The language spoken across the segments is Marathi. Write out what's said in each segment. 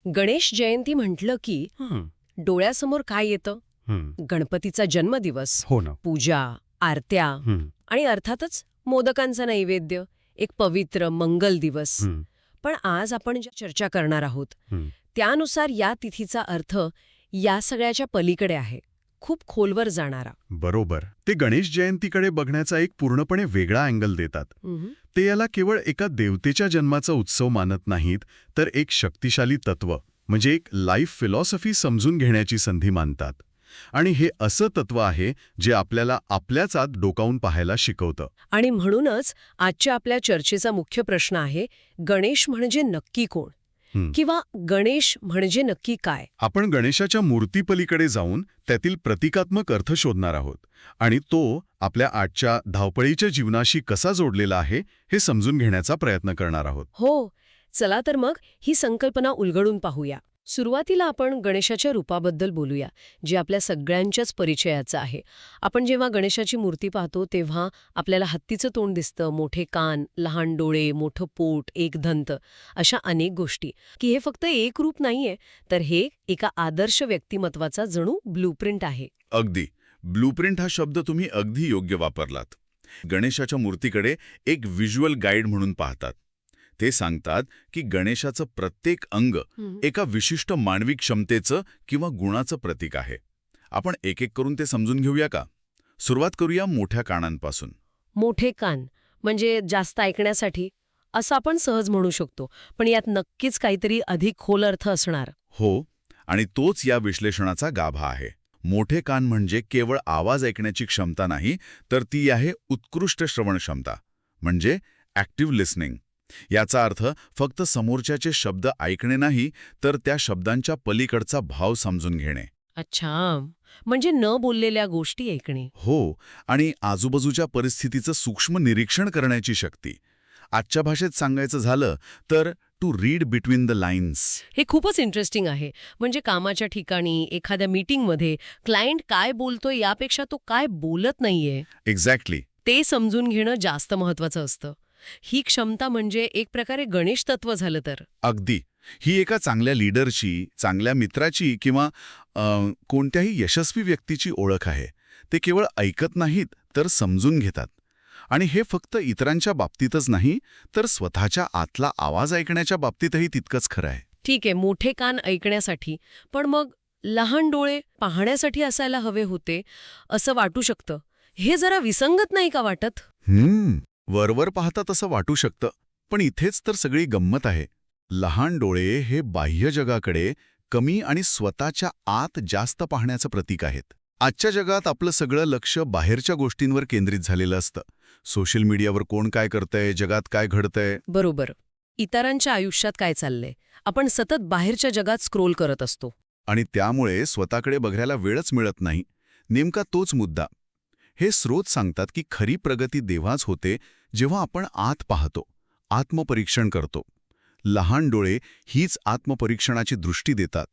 गणेश जयंती म्हटलं की हं, डोळ्यासमोर काय येतं? हं. गणपतीचा जन्मदिवस, हो ना. पूजा, आरत्या हं, आणि अर्थातच मोदकांचा नैवेद्य, एक पवित्र मंगल दिवस. हं, पण आज आपण ज्या चर्चा करणार आहोत हं. त्यानुसार या तिथीचा अर्थ या सगळ्याच्या पलीकडे आहे, खूप खोलवर जाणारा. बरोबर. ते गणेश जयंतीकडे बघण्याचा एक पूर्णपणे वेगळा अँगल देतात. उम्हम. ते याला केवळ एका देवतेच्या जन्माचा उत्सव मानत नाहीत, तर एक शक्तिशाली तत्व म्हणजे एक लाईफ फिलॉसॉफी समजून घेण्याची संधी मानतात. आणि हे असं तत्व आहे जे आपल्याला आपल्याच आत डोकावून पाहायला शिकवतं. आणि म्हणूनच आजच्या आपल्या चर्चेचा मुख्य प्रश्न आहे, गणेश म्हणजे नक्की कोण? हं. किंवा गणेश म्हणजे नक्की काय? आपण गणेशाच्या मूर्तीपलीकडे जाऊन त्यातील प्रतिकात्मक अर्थ शोधणार आहोत आणि तो आपल्या आजच्या धावपळीच्या जीवनाशी कसा जोडलेला आहे हे समजून घेण्याचा प्रयत्न करणार आहोत. हो, चला तर मग ही संकल्पना उलगडून पाहूया. सुरुवातीला आपण गणेशाच्या रूपाबद्दल बोलूया, जे आपल्या सगळ्यांच्याच परिचयाचं आहे. आपण जेव्हा गणेशाची मूर्ती पाहतो तेव्हा आपल्याला हत्तीचं तोंड दिसतं, मोठे कान, लहान डोळे, मोठं पोट, एक दंत, अशा अनेक गोष्टी. की हे फक्त एक रूप नाहीये, तर हे एका आदर्श व्यक्तिमत्वाचा जणू ब्लूप्रिंट आहे. अगदी. ब्लूप्रिंट हा शब्द तुम्ही अगदी योग्य वापरलात. गणेशाच्या मूर्तीकडे एक व्हिज्युअल गाईड म्हणून पाहतात. ते सांगतात की गणेशाचं प्रत्येक अंग एका विशिष्ट मानवी क्षमतेचं किंवा गुणाचं प्रतीक आहे. आपण एक एक करून ते समजून घेऊया का? सुरुवात करूया मोठ्या कानांपासून. मोठे कान म्हणजे जास्त ऐकण्यासाठी, असं आपण सहज म्हणू शकतो. पण यात नक्कीच काहीतरी अधिक खोल अर्थ असणार. हो, आणि तोच या विश्लेषणाचा गाभा आहे. मोठे कान म्हणजे केवळ आवाज ऐकण्याची क्षमता नाही, तर ती आहे उत्कृष्ट श्रवण क्षमता, म्हणजे ॲक्टिव्ह लिसनिंग. याचा अर्थ फक्त समोरच्याचे शब्द ऐकणे नाही, तर त्या शब्दांच्या पलीकडचा भाव समजून घेणे. अच्छा, म्हणजे न बोललेल्या गोष्टी ऐकणे. हो, आणि आजूबाजूच्या परिस्थितीचं सूक्ष्म निरीक्षण करण्याची शक्ती. आजच्या भाषेत सांगायचं झालं तर to read between the lines. हे खूपच इंटरेस्टिंग आहे. म्हणजे कामाच्या ठिकाणी, एखाद्या मीटिंगमध्ये क्लायंट काय बोलतोय यापेक्षा तो काय बोलत नाहीये एक्झॅक्टली. ते समजून घेणं जास्त महत्वाचं असतं. ही क्षमता म्हणजे एक प्रकारे गणेश तत्व झालं तर. अगदी. ही एका चांगल्या लीडरची, चांगल्या मित्राची किंवा कोणत्याही यशस्वी व्यक्तीची ओळख आहे. ते केवळ ऐकत नाहीत, तर समजून घेतात. आणि हे फक्त इतरांच्या बाबतीतच नाही, तर स्वतःच्या आतला आवाज ऐकण्याच्या बाबतीतही तितकंच खरं आहे. ठीक आहे, मोठे कान ऐकण्यासाठी, पण मग लहान डोळे पाहण्यासाठी असायला हवे होते असं वाटू शकतं. हे जरा विसंगत नाही का वाटत? वरवर पाहता तसं वाटू शकतं, पण इथेच तर सगळी गंमत आहे. लहान डोळे हे बाह्य जगाकडे कमी आणि स्वतःच्या आत जास्त पाहण्याचं प्रतीक आहेत. आजच्या जगात आपलं सगळं लक्ष बाहेरच्या गोष्टींवर केंद्रित झालेलं असतं. सोशल मीडियावर कोण काय करतंय, जगात काय घडतंय. बरोबर. इतरांच्या आयुष्यात काय चाललंय, आपण सतत बाहेरच्या जगात स्क्रोल करत असतो. आणि त्यामुळे स्वतःकडे बघायला वेळच मिळत नाही. नेमका तोच मुद्दा. हे स्रोत सांगतात की खरी प्रगती तेव्हाच होते जेव्हा आपण आत पाहतो, आत्मपरीक्षण करतो. लहान डोळे हीच आत्मपरीक्षणाची दृष्टी देतात.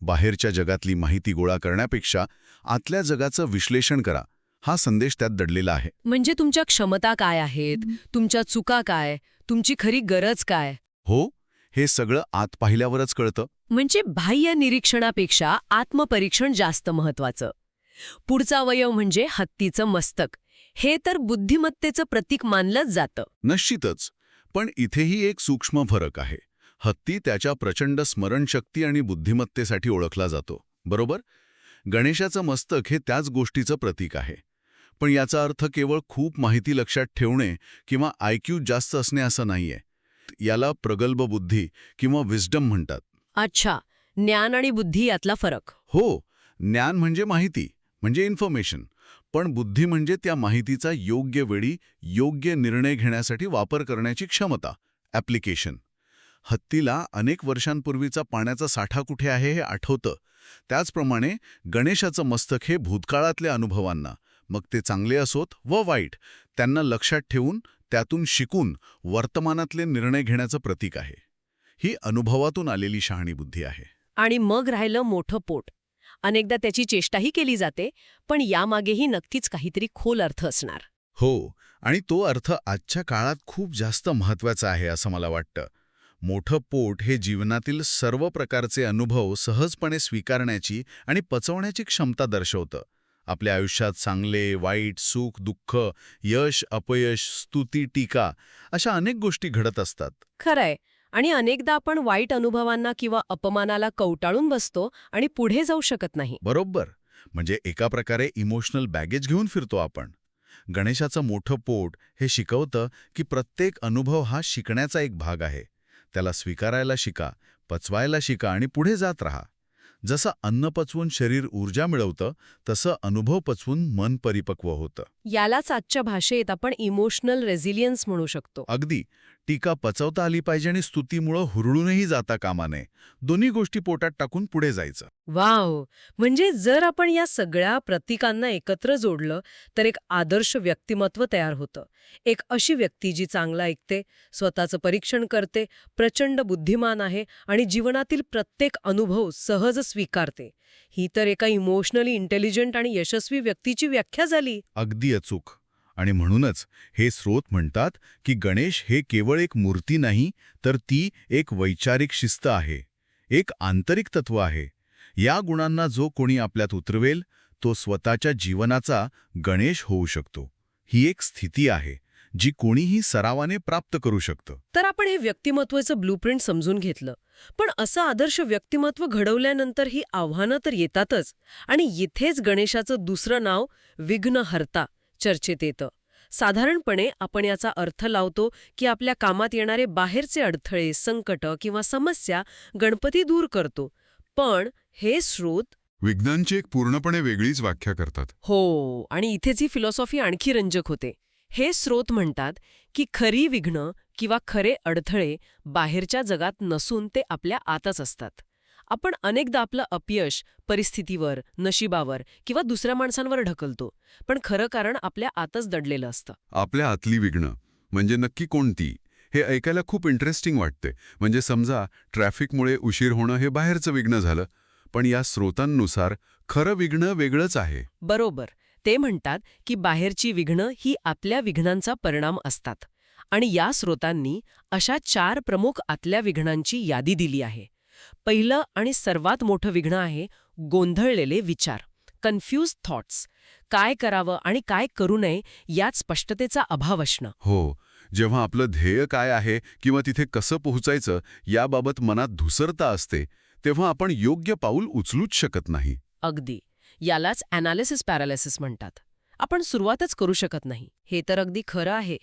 बाहेरच्या जगातली माहिती गोळा करण्यापेक्षा आतल्या जगाचं विश्लेषण करा, हा संदेश त्यात दडलेला आहे. म्हणजे तुमच्या क्षमता काय आहेत, तुमच्या चुका काय, तुमची खरी गरज काय. हो, हे सगळं आत पाहिल्यावरच कळतं. म्हणजे बाह्य निरीक्षणापेक्षा आत्मपरीक्षण जास्त महत्वाचं. पुढचा अवयव म्हणजे हत्तीचं मस्तक. हे तर बुद्धिमत्तेचं प्रतीक मानलंच जातं. निश्चितच. पण इथेही एक सूक्ष्म फरक आहे. हत्ती त्याच्या प्रचंड स्मरणशक्ती आणि बुद्धिमत्तेसाठी ओळखला जातो, बरोबर? गणेशाचं मस्तक हे त्याच गोष्टीचं प्रतीक आहे. पण याचा अर्थ केवळ खूप माहिती लक्षात ठेवणे किंवा IQ जास्त असणे असं नाहीये. याला प्रगल्भ बुद्धी किंवा विस्डम म्हणतात. अच्छा, ज्ञान आणि बुद्धी यातला फरक. हो, ज्ञान म्हणजे माहिती, म्हणजे इन्फॉर्मेशन. पण बुद्धी म्हणजे त्या माहितीचा योग्य वेळी योग्य निर्णय घेण्यासाठी वापर करण्याची क्षमता, ॲप्लिकेशन. हत्तीला अनेक वर्षांपूर्वीचा पाण्याचा साठा कुठे आहे हे आठवतं. त्याचप्रमाणे गणेशाचं मस्तक हे भूतकाळातल्या अनुभवांना, मग ते चांगले असोत व वाईट, त्यांना लक्षात ठेवून त्यातून शिकून वर्तमानातले निर्णय घेण्याचं प्रतीक आहे. ही अनुभवातून आलेली शहाणी बुद्धी आहे. आणि मग राहिलं मोठं पोट. अनेकदा त्याची चेष्टाही केली जाते, पण यामागेही नक्कीच काहीतरी खोल अर्थ असणार. हो, आणि तो अर्थ आजच्या काळात खूप जास्त महत्त्वाचा आहे असं मला वाटतं. मोठं पोट हे जीवनातील सर्व प्रकारचे अनुभव सहजपणे स्वीकारण्याची आणि पचवण्याची क्षमता दर्शवतं. आपल्या आयुष्यात चांगले, वाईट, सुख, दुःख, यश, अपयश, स्तुती, टीका अशा अनेक गोष्टी घडत असतात. खरंय. आणि अनेकदा आपण वाईट अनुभवांना किंवा अपमानाला कवटाळून बसतो आणि पुढे जाऊ शकत नाही. बरोबर. म्हणजे एका प्रकारे इमोशनल बॅगेज घेऊन फिरतो आपण. गणेशाचं मोठं पोट हे शिकवतं की प्रत्येक अनुभव हा शिकण्याचा एक भाग आहे. त्याला स्वीकारायला शिका, पचवायला शिका आणि पुढे जात राहा. जसं अन्न पचवून शरीर ऊर्जा मिळवतं, तसं अनुभव पचवून मन परिपक्व होतं. यालाच आजच्या भाषेत आपण इमोशनल रेझिलियन्स म्हणू शकतो. अगदी. टीका पचवता आली पाहिजे आणि स्तुतीमुळं हुरळूनही जाता कामा नये. दोन्ही गोष्टी पोटात टाकून पुढे जायचं. वाव! म्हणजे जर आपण या सगळ्या प्रतीकांना एकत्र जोडलं तर एक आदर्श व्यक्तिमत्व तयार होतं. एक अशी व्यक्ती जी चांगलं ऐकते, स्वतःचं परीक्षण करते, प्रचंड बुद्धिमान आहे आणि जीवनातील प्रत्येक अनुभव सहज स्वीकारते. ही तर एका इमोशनली इंटेलिजंट आणि यशस्वी व्यक्तीची व्याख्या झाली. अगदी अचूक. आणि म्हणूनच हे स्रोत म्हणतात की गणेश हे केवळ एक मूर्ती नाही, तर ती एक वैचारिक शिस्त आहे, एक आंतरिक तत्व आहे. या गुणांना जो कोणी आपल्यात उतरवेल, तो स्वतःच्या जीवनाचा गणेश होऊ शकतो. ही एक स्थिती आहे, जी कोणीही सरावाने प्राप्त करू शकतं. तर आपण हे व्यक्तिमत्वाचं ब्लूप्रिंट समजून घेतलं. पण असं आदर्श व्यक्तिमत्व घडवल्यानंतर ही आव्हानं तर येतातच. आणि इथेच गणेशाचं दुसरं नाव विघ्नहर्ता चर्चेत येतं. साधारणपणे आपण याचा अर्थ लावतो की आपल्या कामात येणारे बाहेरचे अडथळे, संकट किंवा समस्या गणपती दूर करतो. पण हे स्रोत विज्ञानची एक पूर्णपणे वेगळीच व्याख्या करतात. हो, आणि इथेच ही फिलॉसॉफी आणखी रंजक होते. हे स्रोत म्हणतात की खरी विघ्न किंवा खरे अडथळे बाहेरच्या जगात नसून ते आपल्या आतच असतात. आपण अनेकदा आपलं अपयश परिस्थितीवर, नशिबावर किंवा दुसऱ्या माणसांवर ढकलतो, पण खरं कारण आपल्या आतच दडलेलं असतं. आपल्या आतली विघ्न म्हणजे नक्की कोणती, हे ऐकायला खूप इंटरेस्टिंग वाटते. म्हणजे समजा ट्रॅफिकमुळे उशीर होणं हे बाहेरचं विघ्न झालं, पण या स्रोतांनुसार खरं विघ्न वेगळंच आहे. बरोबर. ते म्हणतात की बाहेरची विघ्न ही आपल्या विघ्नांचा परिणाम असतात. आणि या स्रोतांनी अशा 4 प्रमुख आतल्या विघ्नांची यादी दिली आहे. पहिलं आणि सर्वात मोठं विघ्न आहे गोंधळलेले विचार, कन्फ्यूज थॉट्स. काय करावं आणि काय करू नये यात स्पष्टतेचा अभाव असणं. हो, जेव्हा आपलं ध्येय काय आहे किंवा तिथे कसं पोहोचायचं याबाबत मनात धुसरता असते, तेव्हा आपण योग्य पाऊल उचलूच शकत नाही. अगदी. यालाच ॲनालिसिस पॅरालिसिस म्हणतात. आपण सुरुवातच करू शकत नाही. हे तर अगदी खरं आहे.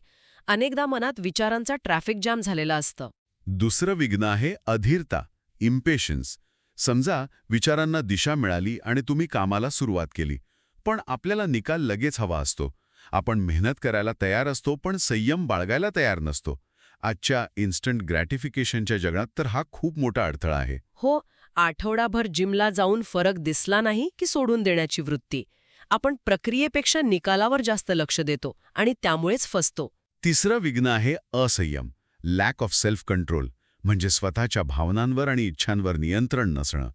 अनेकदा मनात विचारांचा ट्रॅफिक जाम झालेला असतं. दुसरं विघ्न आहे अधीरता, इम्पेशन्स. समजा विचारांना दिशा मिळाली आणि तुम्ही कामाला सुरुवात केली, पण आपल्याला निकाल लगेच हवा असतो. आपण मेहनत करायला तयार असतो, पण संयम बाळगायला तयार नसतो. आजच्या इन्स्टंट ग्रॅटिफिकेशनच्या जगात तर हा खूप मोठा अडथळा आहे. हो, आठवडाभर जिमला जाऊन फरक दिसला नाही की सोडून देण्याची वृत्ती. आपण प्रक्रियेपेक्षा निकालावर जास्त लक्ष देतो आणि त्यामुळेच फसतो. तिसरं विघ्न आहे असंयम, लॅक ऑफ सेल्फ कंट्रोल. म्हणजे स्वतःच्या भावनांवर आणि इच्छांवर नियंत्रण नसणं.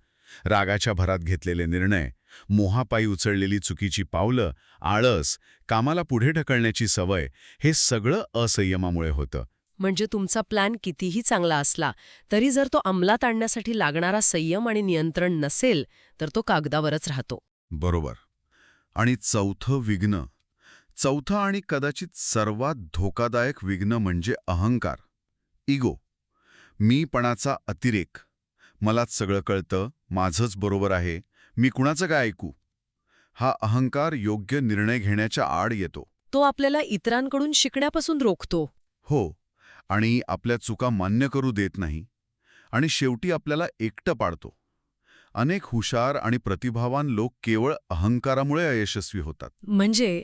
रागाच्या भरात घेतलेले निर्णय, मोहापायी उचललेली चुकीची पावलं, आळस, कामाला पुढे ढकलण्याची सवय, हे सगळं असंयमामुळे होतं. म्हणजे तुमचा प्लॅन कितीही चांगला असला तरी जर तो अंमलात आणण्यासाठी लागणारा संयम आणि नियंत्रण नसेल तर तो कागदावरच राहतो. बरोबर. आणि चौथं आणि कदाचित सर्वात धोकादायक विघ्न म्हणजे अहंकार, इगो. मीपणाचा अतिरेक. मलाच सगळं कळतं, माझंच बरोबर आहे, मी कुणाचं काय ऐकू. हा अहंकार योग्य निर्णय घेण्याच्या आड येतो. तो आपल्याला इतरांकडून शिकण्यापासून रोखतो. हो, आणि आपल्या चुका मान्य करू देत नाही. आणि शेवटी आपल्याला एकटं पाडतो. अनेक हुशार आणि प्रतिभावान लोक केवळ अहंकारामुळे अयशस्वी होतात. म्हणजे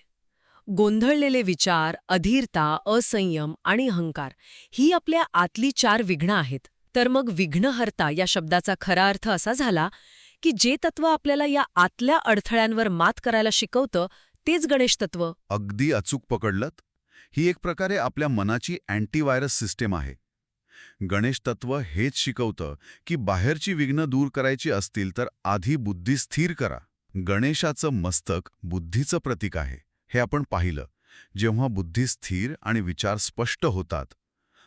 गोंधळलेले विचार, अधीरता, असंयम आणि अहंकार ही आपल्या आतली 4 विघ्नं आहेत. तर मग विघ्नहर्ता या शब्दाचा खरा अर्थ असा झाला की जे तत्व आपल्याला या आतल्या अडथळ्यांवर मात करायला शिकवतं तेच गणेश तत्व. अगदी अचूक पकडलत. ही एक प्रकारे आपल्या मनाची अँटीव्हायरस सिस्टीम आहे. गणेश तत्व हेच शिकवतं की बाहेरची विघ्न दूर करायची असतील तर आधी बुद्धी स्थिर करा. गणेशाचं मस्तक बुद्धीचं प्रतीक आहे, हे आपण पाहिलं. जेव्हा बुद्धी स्थिर आणि विचार स्पष्ट होतात,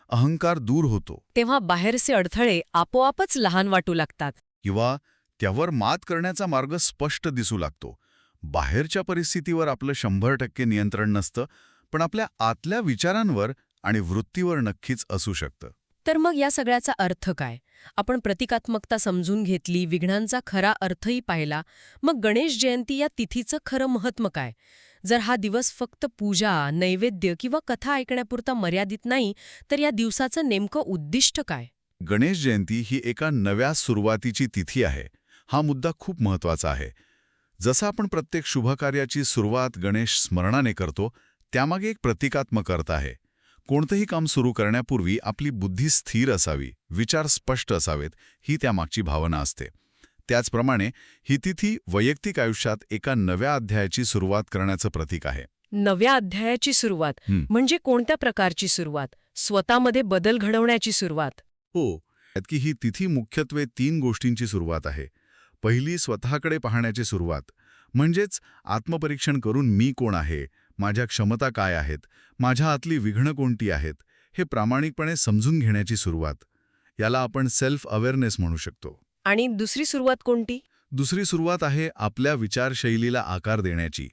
अहंकार दूर होतो तेव्हा बाहेरचे अडथळे आपोआपच लहान वाटू लागतात. किंवा त्यावर मात करण्याचा मार्ग स्पष्ट दिसू लागतो. बाहेरच्या परिस्थितीवर आपलं 100% नियंत्रण नसतं, पण आपल्या आतल्या विचारांवर आणि वृत्तीवर नक्कीच असू शकतं. तर मग या सगळ्याचा अर्थ काय? आपण प्रतिकात्मकता समजून घेतली, विघ्नांचा खरा अर्थही पाहिला. मग गणेश जयंती या तिथीचं खरं महत्त्व काय? जर हा दिवस फक्त पूजा, नैवेद्य किंवा कथा ऐकण्यापुरता मर्यादित नाही, तर या दिवसाचं नेमकं उद्दिष्ट काय? गणेश जयंती ही एका नव्या सुरुवातीची तिथी आहे. हा मुद्दा खूप महत्त्वाचा आहे. जसं आपण प्रत्येक शुभकार्याची सुरुवात गणेश स्मरणाने करतो, त्यामागे एक प्रतिकात्मक अर्थ आहे. कोणतंही काम सुरू करण्यापूर्वी आपली बुद्धी स्थिर असावी, विचार स्पष्ट असावेत, ही त्यामागची भावना असते. त्याचप्रमाणे ही तिथी वैयक्तिक आयुष्यात एका नव्या अध्यायाची सुरुवात करण्याचं प्रतीक आहे. नव्या अध्यायाची सुरुवात म्हणजे कोणत्या प्रकारची सुरुवात? स्वतःमध्ये बदल घडवण्याची सुरुवात. हो, की ही तिथी मुख्यत्वे 3 गोष्टींची सुरुवात आहे. पहिली, स्वतःकडे पाहण्याची सुरुवात, म्हणजेच आत्मपरीक्षण करून मी कोण आहे, माझ्या क्षमता काय आहेत, माझ्या आतली विघ्नं कोणती आहेत, हे प्रामाणिकपणे समजून घेण्याची सुरुवात. याला आपण सेल्फ अवेअरनेस म्हणू शकतो. आणि दुसरी सुरुवात कोणती? दुसरी सुरुवात आहे आपल्या विचारशैलीला आकार देण्याची.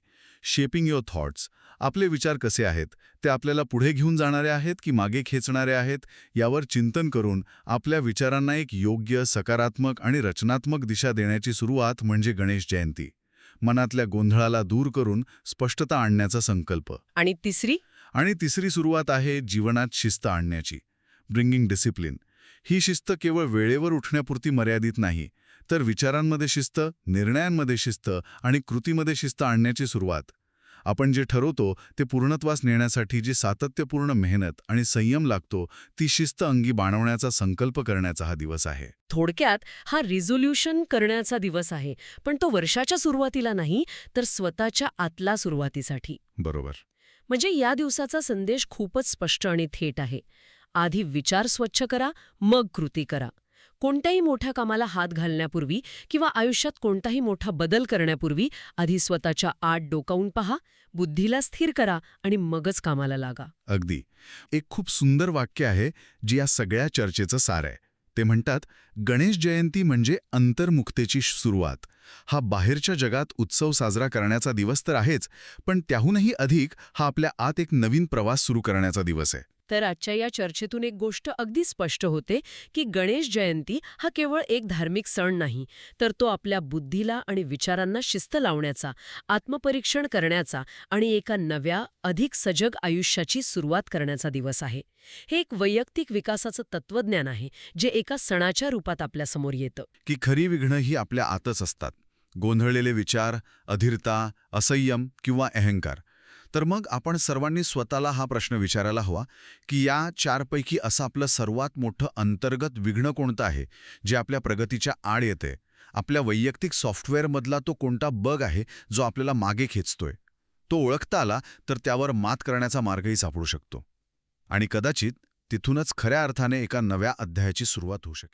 Shaping your thoughts. आपले विचार कसे आहेत, ते आपल्याला पुढे घेऊन जाणारे आहेत की मागे खेचणारे आहेत, यावर चिंतन करून आपल्या विचारांना एक योग्य, सकारात्मक आणि रचनात्मक दिशा देण्याची सुरुवात म्हणजे गणेश जयंती. मनातल्या गोंधळाला दूर करून स्पष्टता आणण्याचा संकल्प. आणि तिसरी सुरुवात आहे जीवनात शिस्त आणण्याची. Bringing discipline. ही शिस्त केवळ वेळेवर उठण्यापुरती मर्यादित नाही, तर विचारांमध्ये शिस्त, निर्णयांमध्ये शिस्त आणि कृतीमध्ये शिस्त आणण्याची सुरुवात. आपण जे ठरवतो ते पूर्णत्वास नेण्यासाठी जी सातत्यपूर्ण मेहनत आणि संयम लागतो, ती शिस्त अंगी बाणवण्याचा संकल्प करण्याचा हा दिवस आहे. थोडक्यात हा रिझोल्यूशन करण्याचा दिवस आहे, पण तो वर्षाच्या सुरुवातीला नाही, तर स्वतःच्या आतला सुरुवातीसाठी. बरोबर. म्हणजे या दिवसाचा संदेश खूपच स्पष्ट आणि थेट आहे. आधी विचार स्वच्छ करा, मग कृती करा. कोणत्याही मोठ्या कामाला हात घालण्यापूर्वी किंवा आयुष्यात कोणताही मोठा बदल करण्यापूर्वी आधी स्वतःच्या आत डोकावून पहा, बुद्धीला स्थिर करा आणि मगच कामाला लागा. अगदी. एक खूप सुंदर वाक्य आहे जे या सगळ्या चर्चेचं सार आहे. ते म्हणतात, गणेश जयंती म्हणजे अंतर्मुखतेची सुरुवात. हा बाहेरच्या जगात उत्सव साजरा करण्याचा दिवस तर आहेच, पण त्याहूनही अधिक हा आपल्या आत एक नवीन प्रवास सुरू करण्याचा दिवस आहे. तर आजच्या या चर्चेतून एक गोष्ट अगदी स्पष्ट होते की गणेश जयंती हा केवळ एक धार्मिक सण नाही, तर तो आपल्या बुद्धीला आणि विचारांना शिस्त लावण्याचा, आत्मपरीक्षण करण्याचा आणि एका नव्या, अधिक सजग आयुष्याची सुरुवात करण्याचा दिवस आहे. हे एक वैयक्तिक विकासाचं तत्वज्ञान आहे, जे एका सणाच्या रूपात आपल्यासमोर येतं. की खरी विघ्नं ही आपल्या आतच असतात. गोंधळलेले विचार, अधीरता, असंयम किंवा अहंकार. तर मग आपण सर्वांनी स्वतःला हा प्रश्न विचारायला हवा की या 4 पैकी असं आपलं सर्वात मोठं अंतर्गत विघ्न कोणतं आहे, जे आपल्या प्रगतीच्या आड येते. आपल्या वैयक्तिक सॉफ्टवेअरमधला तो कोणता बग आहे जो आपल्याला मागे खेचतोय. तो ओळखता आला तर त्यावर मात करण्याचा मार्गही सापडू शकतो. आणि कदाचित तिथूनच खऱ्या अर्थाने एका नव्या अध्यायाची सुरुवात होऊ शकेल.